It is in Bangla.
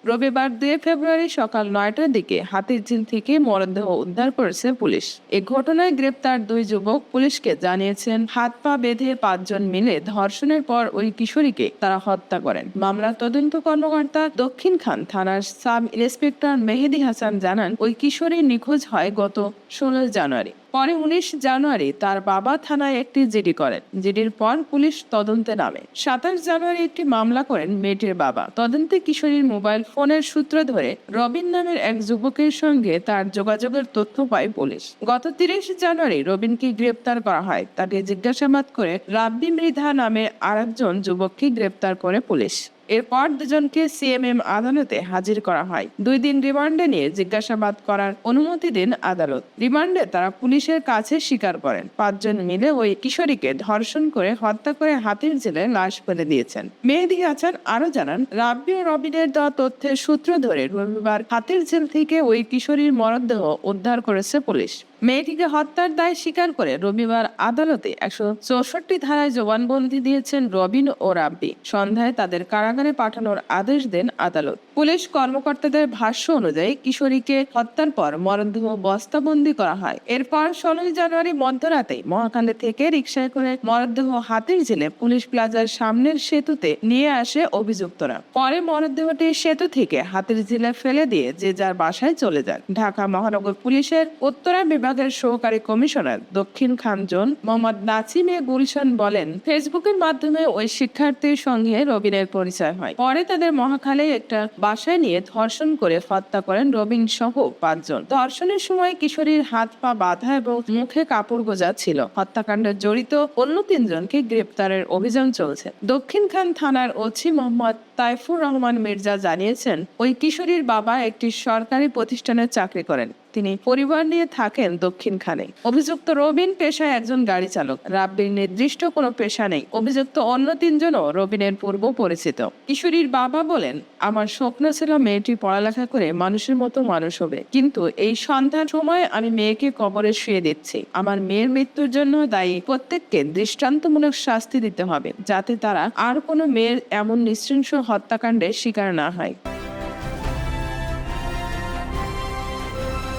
রবিবার 2 ফেব্রুয়ারি সকাল 9টার দিকে হাতিরঝিল থেকে মরদেহ উদ্ধার করেছে পুলিশ। এ ঘটনায় গ্রেপ্তার 2 যুবক পুলিশকে জানিয়েছেন হাত পা বেঁধে 5 জন মিলে ধর্ষণের পর ওই কিশোরীকে তারা হত্যা করেন। মামলার তদন্ত কর্মকর্তা দক্ষিণ খান থানার সাব ইন্সপেক্টর মেহেদী হাসান জানান, ওই কিশোরী নিখোঁজ হয় গত 16 জানুয়ারি। পরে 19 জানুয়ারি তার বাবা থানায় একটি জিডি করেন। জিডির পর পুলিশ তদন্তে নামে। 27 জানুয়ারি একটি মামলা করেন মেয়েটির বাবা। তদন্তে কিশোরীর মোবাইল ফোনের সূত্র ধরে রবিন নামের এক যুবকের সঙ্গে তার যোগাযোগের তথ্য পায় পুলিশ। গত 30 জানুয়ারি রবিনকে গ্রেপ্তার করা হয়। তাকে জিজ্ঞাসাবাদ করে রাব্বি মৃধা নামের আরেকজন যুবককে গ্রেপ্তার করে পুলিশ। এরপর দুজনকে সিএমএম আদালতে হাজির করা হয়। 2 দিন রিমান্ডে নিয়ে জিজ্ঞাসাবাদ করার অনুমতি দেন আদালত। রিমান্ডে তারা পুলিশের কাছে স্বীকার করেন 5 জন মিলে ওই কিশোরীকে ধর্ষণ করে হত্যা করে হাতিরঝিলে লাশ ফেলে দিয়েছেন। মেহেদী হাসান আরো জানান, রাব্বি ও রবিনের দেওয়া তথ্যের সূত্র ধরে রবিবার হাতিরঝিল থেকে ওই কিশোরীর মরদেহ উদ্ধার করেছে পুলিশ। মেয়েটিকে হত্যার দায় স্বীকার করে রবিবার আদালতে 164 ধারায় জবানবন্দি দিয়েছেন রবিন ও রাব্বি। সন্ধ্যায় তাদের কারাগারে পাঠানোর আদেশ দেন আদালত। পুলিশ কর্মকর্তাদের ভাষ্য অনুযায়ী কিশোরীকে হত্যার পর মরদেহ বস্তাবন্দি করা হয়। এরপর 16 জানুয়ারি মধ্যরাতে মহাখালী থেকে রিকশায় করে মরদেহ হাতিরঝিলে পুলিশ প্লাজার সামনের সেতুতে নিয়ে আসে অভিযুক্তরা। পরে মরদেহটি সেতু থেকে হাতিরঝিলে ফেলে দিয়ে যে যার বাসায় চলে যান। ঢাকা মহানগর পুলিশের উত্তরা বিভাগের সহকারী কমিশনার দক্ষিণ খান জোন মোহাম্মদ নাসিম এ গুলশান বলেন, ফেসবুকের মাধ্যমে ওই শিক্ষার্থীর সঙ্গে রবিনের পরিচয় হয়। পরে তাদের মহাখালী একটা বাসায় নিয়ে ধর্ষণ করে হত্যা করেন রবিন সহ 5 জন। ধর্ষণের সময় কিশোরীর হাত পা বাঁধা এবং মুখে কাপড় গোঁজা ছিল। হত্যাকাণ্ডে জড়িত অন্য 3 জনকে গ্রেপ্তারের অভিযান চলছে। দক্ষিণ খান থানার ওসি মোহাম্মদ তাইফুর রহমান মির্জা জানিয়েছেন, ওই কিশোরীর বাবা একটি সরকারি প্রতিষ্ঠানে চাকরি করেন। তিনি পরিবার নিয়ে থাকেন দক্ষিণ খানে। অভিযুক্ত রবিন পেশায় একজন গাড়ি চালক। রাব্বির নির্দিষ্ট কোনো পেশা নেই। অভিযুক্ত অন্য 3 জনও রবিনের পূর্ব পরিচিত। কিশোরীর বাবা বলেন, আমার স্বপ্ন ছিল মেয়েটি পড়ালেখা করে মানুষের মতো মানুষ হবে, কিন্তু এই সন্ধ্যার সময় আমি মেয়েকে কবরে শুয়ে দিচ্ছি। আমার মেয়ের মৃত্যুর জন্য দায়ী প্রত্যেককে দৃষ্টান্তমূলক শাস্তি দিতে হবে, যাতে তারা আর কোনো মেয়ের এমন নৃশংস হত্যাকাণ্ডের শিকার না হয়।